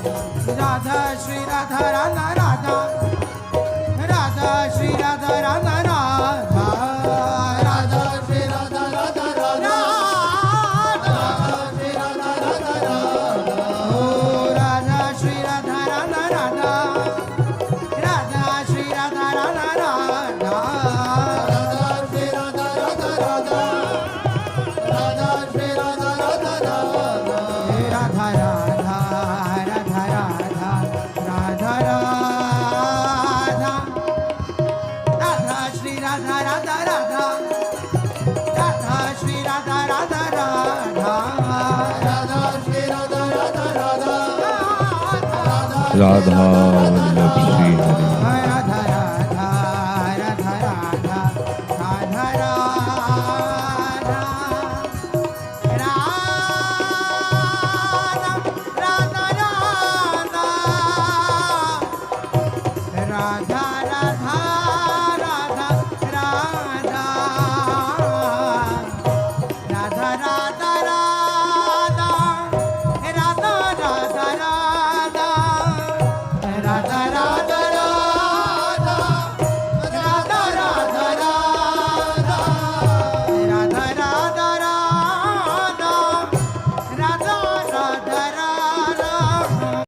Radha Shri Radha Radha Radha Radha Shri Radha Radha Radha Radha Shri Radha Radha Radha Radha Shri Radha Radha Radha Radha Shri Radha Radha Radha Radha Shri Radha Radha Radha Radha Shri Radha Radha Radha Radha Radha Radha Radha Radha Radha Radha Shri Radha Radha Radha Radha Shri Radha Radha Radha Radha Shri Radha Radha Radha Radha